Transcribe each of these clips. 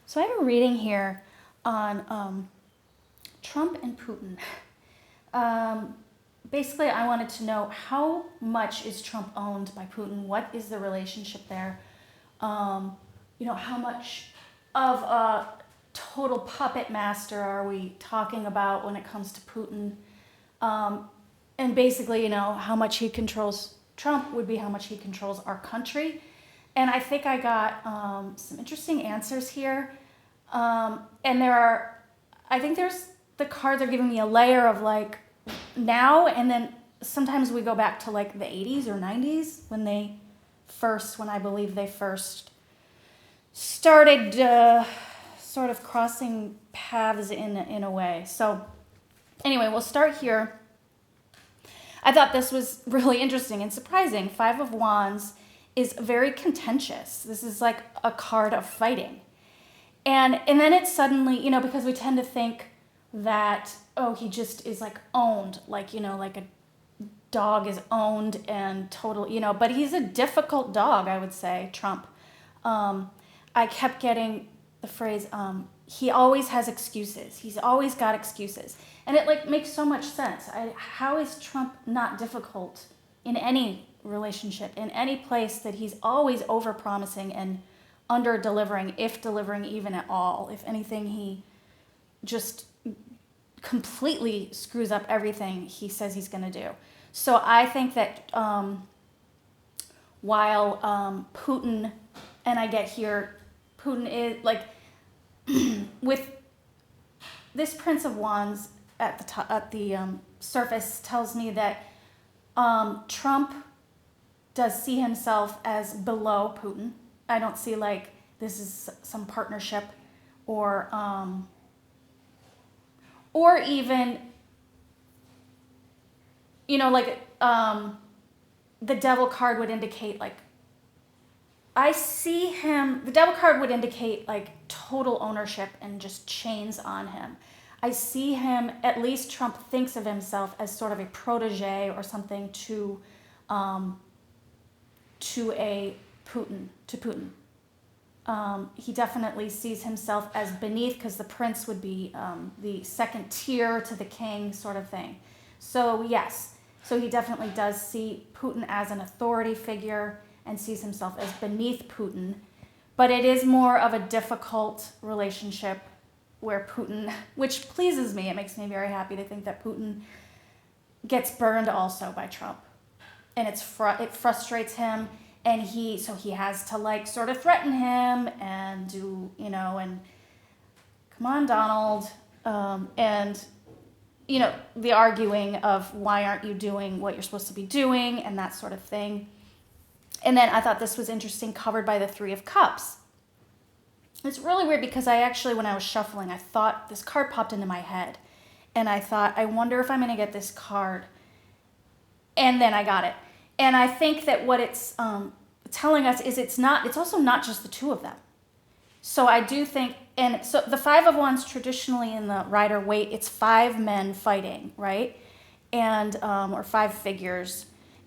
So I have a reading here on Trump and Putin. Basically, I wanted to know how much is Trump owned by Putin? What is the relationship there? How much of a total puppet master are we talking about when it comes to Putin? And basically, how much he controls Trump would be how much he controls our country. And I think I got some interesting answers here. And I think the cards are giving me a layer of like now, and then sometimes we go back to like the 80s or 90s when I believe they first started sort of crossing paths in a way. So anyway, we'll start here. I thought this was really interesting and surprising. Five of Wands is very contentious. This is like a card of fighting. And then it suddenly, because we tend to think that, he just is like owned, like a dog is owned and total, but he's a difficult dog, I would say, Trump. I kept getting the phrase, he always has excuses. He's always got excuses. And it like makes so much sense. How is Trump not difficult in any relationship, in any place that he's always over-promising and under-delivering, if delivering even at all? If anything, he just completely screws up everything he says he's going to do. So I think that while Putin, and I get here, Putin is like, with this Prince of Wands at the surface tells me that Trump does see himself as below Putin. I don't see like this is some partnership or even, the devil card would indicate like, I see him, the devil card would indicate like total ownership and just chains on him. I see him, at least Trump thinks of himself as sort of a protege or something to Putin. He definitely sees himself as beneath because the prince would be the second tier to the king sort of thing. So yes, so he definitely does see Putin as an authority figure and sees himself as beneath Putin. But it is more of a difficult relationship where Putin, which pleases me, it makes me very happy to think that Putin gets burned also by Trump. And it frustrates him. And he has to like sort of threaten him and do, and come on, Donald. And, the arguing of why aren't you doing what you're supposed to be doing and that sort of thing. And then I thought this was interesting, covered by the Three of Cups. It's really weird because I actually, when I was shuffling, I thought this card popped into my head. And I thought, I wonder if I'm going to get this card. And then I got it. And I think that what it's telling us is it's also not just the two of them. So I do think, and so the Five of Wands traditionally in the Rider-Waite, it's five men fighting, right? And, or five figures.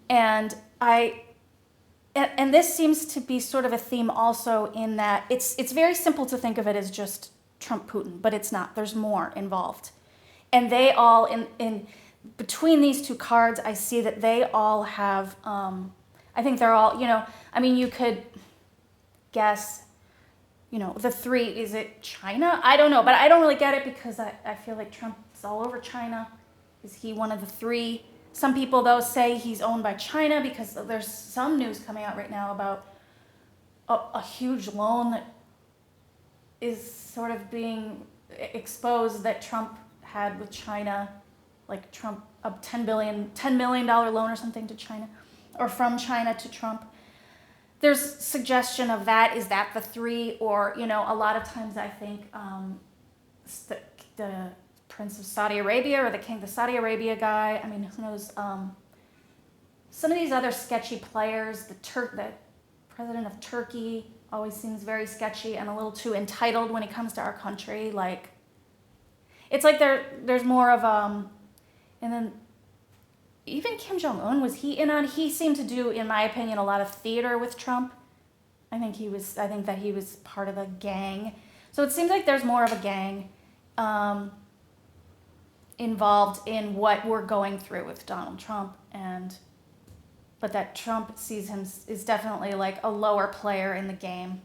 And this seems to be sort of a theme also in that it's very simple to think of it as just Trump-Putin, but it's not. There's more involved. And they all, in between these two cards, I see that they all have, I think they're all, you could guess, the three, is it China? I don't know, but I don't really get it because I feel like Trump's all over China. Is he one of the three? Some people, though, say he's owned by China because there's some news coming out right now about a huge loan that is sort of being exposed that Trump had with China, like Trump, a $10 million loan or something to China, or from China to Trump. There's suggestion of that. Is that the three? Or, a lot of times I think the Prince of Saudi Arabia or the Saudi Arabia guy. I mean, who knows? Some of these other sketchy players, the president of Turkey always seems very sketchy and a little too entitled when it comes to our country. Like, it's like there's more of, and then even Kim Jong-un, was he in on? He seemed to do, in my opinion, a lot of theater with Trump. I think that he was part of a gang. So it seems like there's more of a gang involved in what we're going through with Donald Trump, but that Trump sees him is definitely like a lower player in the game,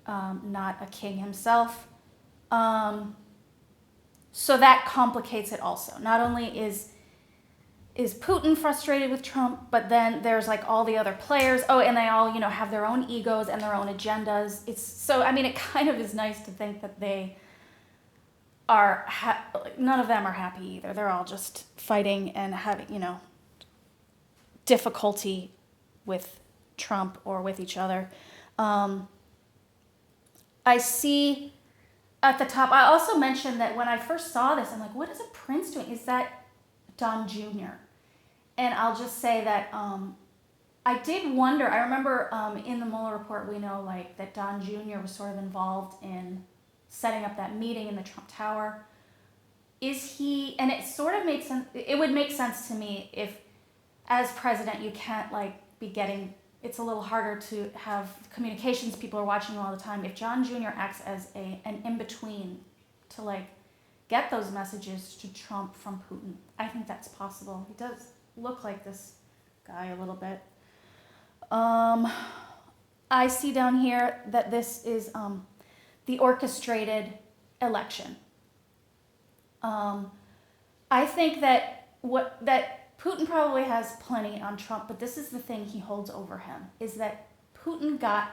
not a king himself. So that complicates it also. Not only is Putin frustrated with Trump, but then there's like all the other players. Oh, and they all, have their own egos and their own agendas. It kind of is nice to think that they are, none of them are happy either. They're all just fighting and having, difficulty with Trump or with each other. I see at the top, I also mentioned that when I first saw this, I'm like, what is a prince doing? Is that Don Jr.? And I'll just say that I did wonder, I remember in the Mueller report, we know like that Don Jr. was sort of involved in setting up that meeting in the Trump Tower. Is he, and it sort of makes sense, it would make sense to me if as president you can't like be getting, it's a little harder to have communications, people are watching all the time. If John Jr. acts as an in-between to like get those messages to Trump from Putin, I think that's possible. He does look like this guy a little bit. I see down here that this is the orchestrated election. I think that Putin probably has plenty on Trump, but this is the thing he holds over him, is that Putin got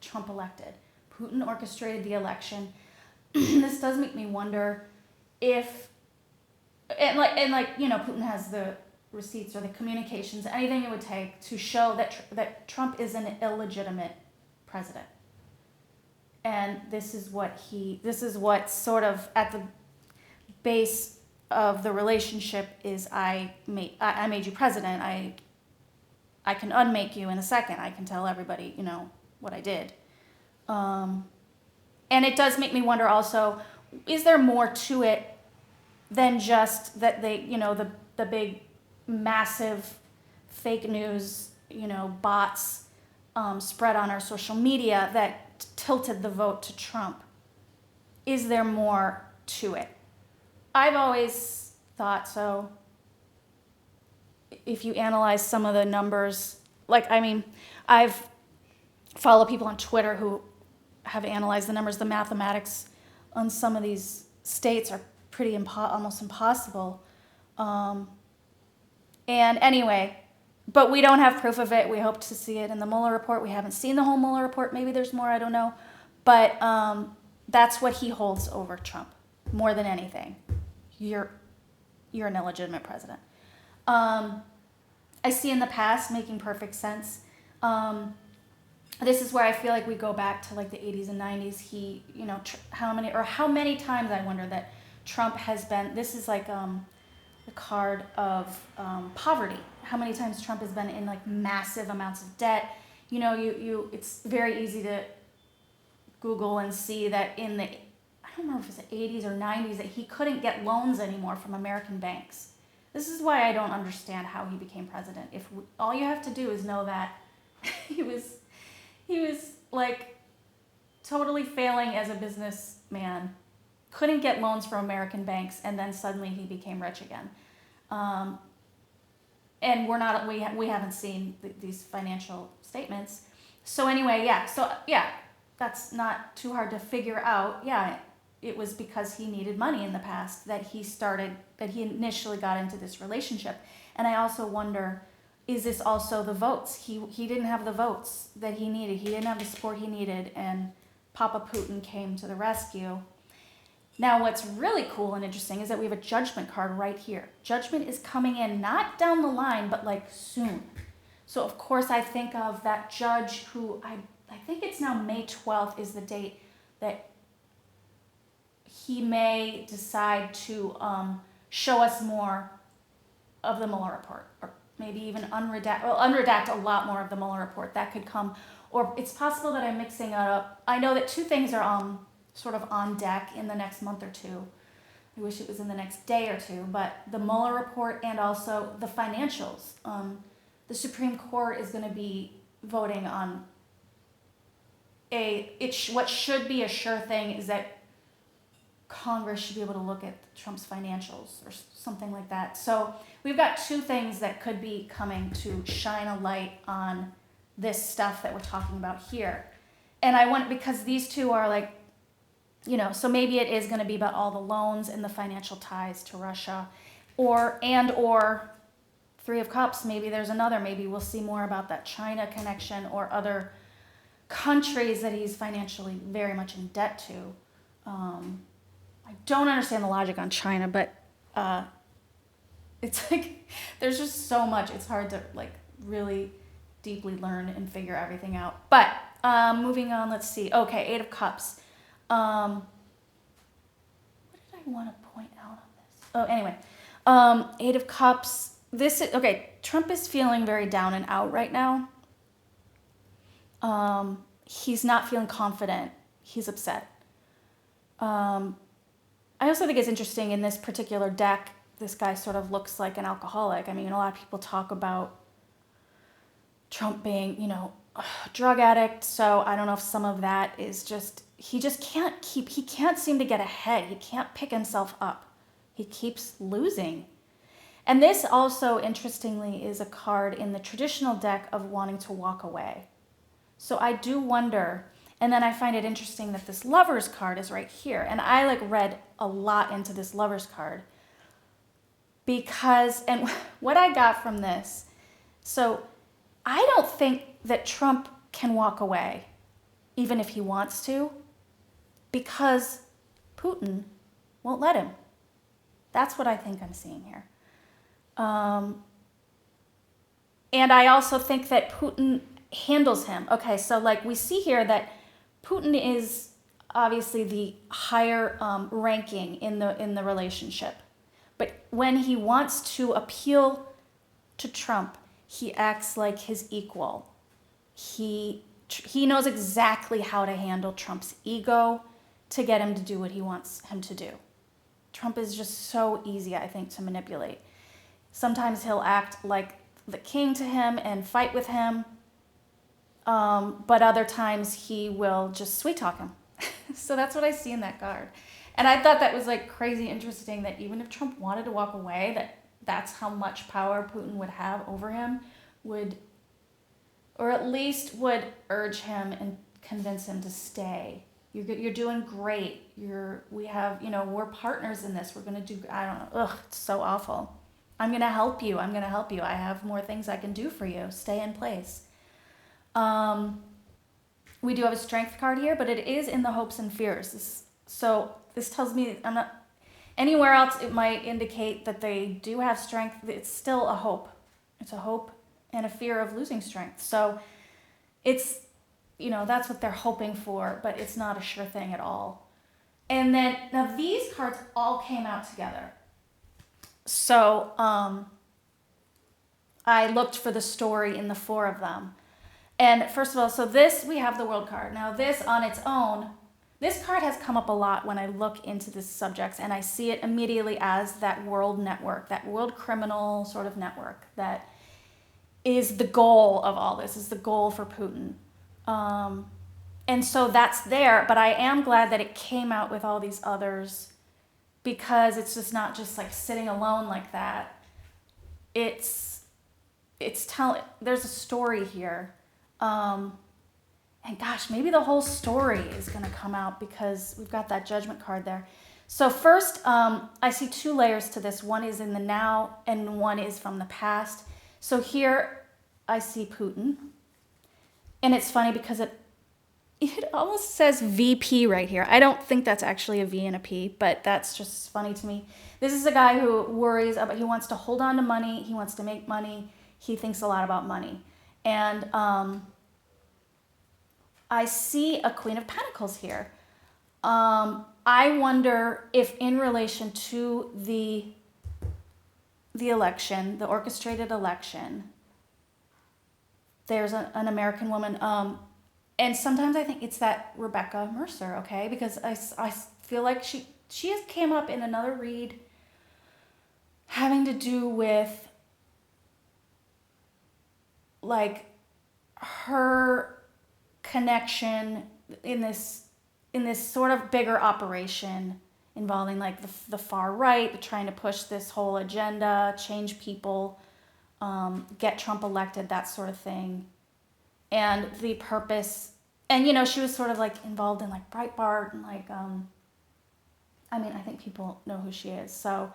Trump elected. Putin orchestrated the election. This does make me wonder if, Putin has the receipts or the communications, anything it would take to show that Trump is an illegitimate president. And this is what sort of at the base of the relationship is I made you president. I can unmake you in a second. I can tell everybody, what I did. And it does make me wonder also, is there more to it than just that they, the big massive fake news, bots spread on our social media that tilted the vote to Trump? Is there more to it? I've always thought so. If you analyze some of the numbers, I've followed people on Twitter who have analyzed the numbers. The mathematics on some of these states are pretty almost impossible. And anyway, but we don't have proof of it. We hope to see it in the Mueller report. We haven't seen the whole Mueller report. Maybe there's more, I don't know. But that's what he holds over Trump more than anything. You're an illegitimate president. I see in the past making perfect sense. This is where I feel like we go back to like the 80s and 90s. How many times I wonder that Trump has been, this is like the card of poverty. How many times Trump has been in like massive amounts of debt. It's very easy to Google and see that in the, I don't remember if it's the 80s or 90s, that he couldn't get loans anymore from American banks. This is why I don't understand how he became president. All you have to do is know that he was like totally failing as a businessman, couldn't get loans from American banks, and then suddenly he became rich again. And we haven't seen these financial statements. So anyway, that's not too hard to figure out. Yeah, it was because he needed money in the past that he initially got into this relationship. And I also wonder, is this also the votes? He didn't have the votes that he needed. He didn't have the support he needed, and Papa Putin came to the rescue. Now, what's really cool and interesting is that we have a judgment card right here. Judgment is coming in, not down the line, but like soon. So, of course, I think of that judge who, I think it's now May 12th is the date that he may decide to show us more of the Mueller report, or maybe even unredact a lot more of the Mueller report. That could come, or it's possible that I'm mixing it up. I know that two things are sort of on deck in the next month or two. I wish it was in the next day or two, but the Mueller report and also the financials. The Supreme Court is going to be voting on what should be a sure thing is that Congress should be able to look at Trump's financials or something like that. So we've got two things that could be coming to shine a light on this stuff that we're talking about here. And I want, because these two are like, so maybe it is going to be about all the loans and the financial ties to Russia, or Three of Cups. Maybe there's another, maybe we'll see more about that China connection or other countries that he's financially very much in debt to. I don't understand the logic on China, but it's like there's just so much. It's hard to like really deeply learn and figure everything out. But moving on, let's see. Okay, Eight of Cups. What did I want to point out on this? Oh, anyway, Eight of Cups. This is okay. Trump is feeling very down and out right now. He's not feeling confident. He's upset. I also think it's interesting in this particular deck, this guy sort of looks like an alcoholic. I mean, a lot of people talk about Trump being, a drug addict. So I don't know if some of that is just, he can't seem to get ahead. He can't pick himself up. He keeps losing. And this also, interestingly, is a card in the traditional deck of wanting to walk away. So I do wonder, and then I find it interesting that this Lovers card is right here. And I read a lot into this Lovers card because, and what I got from this, so I don't think that Trump can walk away, even if he wants to, because Putin won't let him. That's what I think I'm seeing here. And I also think that Putin handles him. Okay, so we see here that Putin is obviously the higher ranking in the relationship. But when he wants to appeal to Trump, he acts like his equal. He knows exactly how to handle Trump's ego to get him to do what he wants him to do. Trump is just so easy, I think, to manipulate. Sometimes he'll act like the king to him and fight with him. But other times he will just sweet talk him. So that's what I see in that card. And I thought that was crazy interesting that even if Trump wanted to walk away, that's how much power Putin would have over him, or at least would urge him and convince him to stay. You're doing great. We're partners in this. We're going to do, I don't know. Ugh, it's so awful. I'm going to help you. I have more things I can do for you. Stay in place. We do have a strength card here, but it is in the hopes and fears. So this tells me I'm not anywhere else. It might indicate that they do have strength. It's still a hope. It's a hope and a fear of losing strength. So it's, that's what they're hoping for, but it's not a sure thing at all. And then now these cards all came out together. So, I looked for the story in the four of them. And first of all, so this, we have the World card. Now this on its own, this card has come up a lot when I look into this subject, and I see it immediately as that world network, that world criminal sort of network that is the goal of all this, is the goal for Putin. And so that's there, but I am glad that it came out with all these others because it's just not just sitting alone like that. It's there's a story here. And gosh, maybe the whole story is going to come out because we've got that Judgment card there. So first, I see two layers to this. One is in the now and one is from the past. So here I see Putin. And it's funny because it almost says VP right here. I don't think that's actually a V and a P, but that's just funny to me. This is a guy who worries about, he wants to hold on to money. He wants to make money. He thinks a lot about money. And I see a Queen of Pentacles here. I wonder if in relation to the election, the orchestrated election, there's an American woman, and sometimes I think it's that Rebecca Mercer, okay? Because I feel like she has came up in another read having to do with her connection in this sort of bigger operation involving like the far right, trying to push this whole agenda, change people, get Trump elected, that sort of thing. And the purpose, and you know, she was sort of like involved in like Breitbart and like, I mean, I think people know who she is. So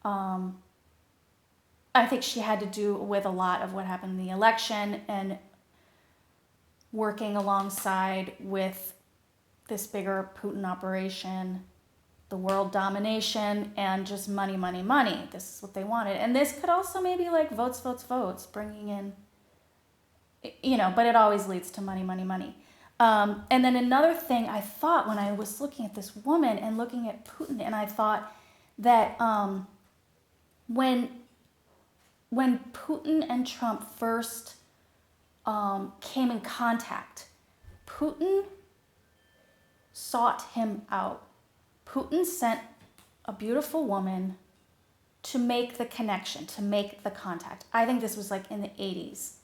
I think she had to do with a lot of what happened in the election and working alongside with this bigger Putin operation, the world domination, and just money, money, money. This is what they wanted. And this could also maybe like votes, bringing in, you know, but it always leads to money, money, money. And then another thing I thought when I was looking at this woman and looking at Putin, and I thought that when Putin and Trump first came in contact, Putin sought him out. Putin sent a beautiful woman to make the connection, to make the contact. I think this was like in the 80s.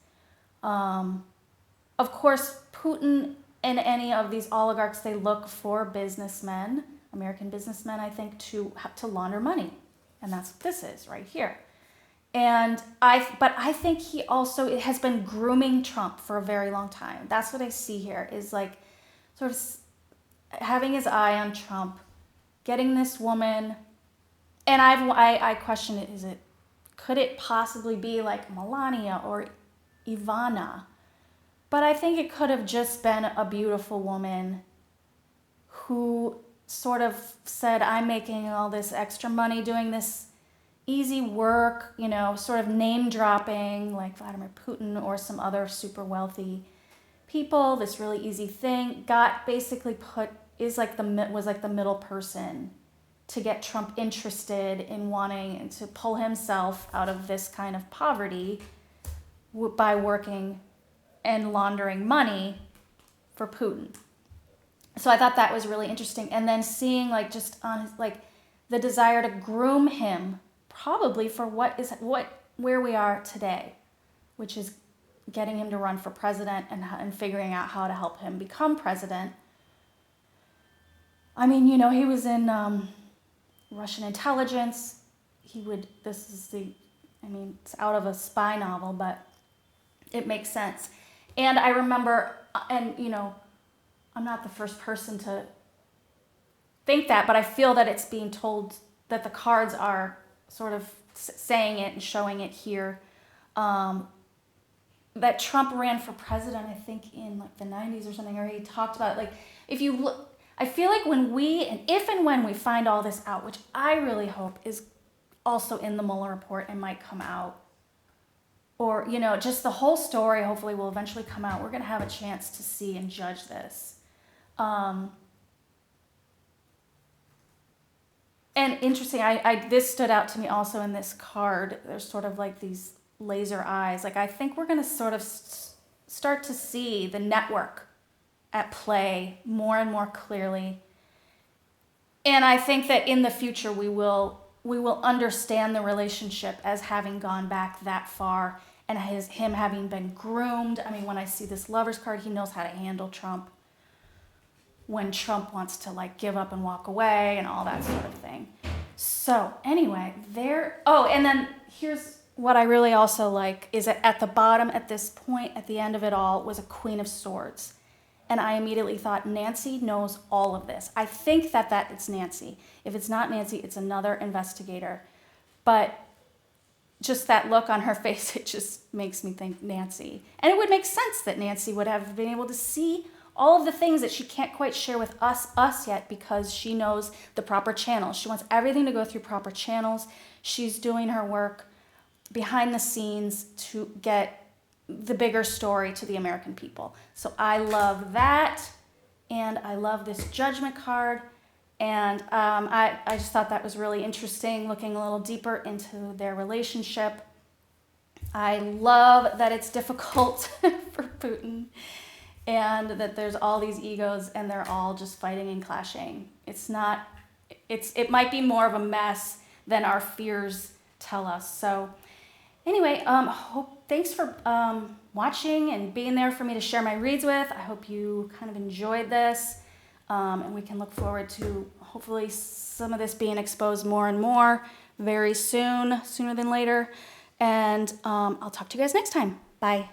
Of course, Putin and any of these oligarchs, they look for businessmen, American businessmen, I think, to launder money. And that's what this is right here. But I think he also has been grooming Trump for a very long time. That's what I see here, is like sort of having his eye on Trump, getting this woman, and I question it, could it possibly be like Melania or Ivana? But I think it could have just been a beautiful woman who sort of said, I'm making all this extra money doing this easy work, you know, sort of name dropping like Vladimir Putin or some other super wealthy people, this really easy thing, was like the middle person to get Trump interested in wanting to pull himself out of this kind of poverty by working and laundering money for Putin. So I thought that was really interesting. And then seeing like just on his, like the desire to groom him probably for where we are today, which is getting him to run for president and figuring out how to help him become president. I mean, you know, he was in Russian intelligence. It's out of a spy novel, but it makes sense. And I remember, and you know, I'm not the first person to think that, but I feel that it's being told, that the cards are sort of saying it and showing it here, that Trump ran for president, I think in like the 90s or something, or he talked about it. Like, if you look, I feel like if and when we find all this out, which I really hope is also in the Mueller report and might come out, or, you know, just the whole story hopefully will eventually come out. We're going to have a chance to see and judge this. And interesting, this stood out to me also in this card. There's sort of like these laser eyes. Like, I think we're going to sort of start to see the network at play more and more clearly. And I think that in the future we will understand the relationship as having gone back that far, and him having been groomed. I mean, when I see this lover's card, he knows how to handle Trump when Trump wants to like give up and walk away and all that sort of thing. So anyway, and then here's what I really also like, is that at the bottom, at this point, at the end of it all, was a Queen of Swords. And I immediately thought, Nancy knows all of this. I think that it's Nancy. If it's not Nancy, it's another investigator. But just that look on her face, it just makes me think Nancy. And it would make sense that Nancy would have been able to see all of the things that she can't quite share with us yet, because she knows the proper channels. She wants everything to go through proper channels. She's doing her work behind the scenes to get the bigger story to the American people. So I love that, and I love this judgment card, and I just thought that was really interesting, looking a little deeper into their relationship. I love that it's difficult for Putin, and that there's all these egos and they're all just fighting and clashing. It might be more of a mess than our fears tell us. So anyway, thanks for watching and being there for me to share my reads with. I hope you kind of enjoyed this, and we can look forward to hopefully some of this being exposed more and more very soon, sooner than later. And I'll talk to you guys next time. Bye.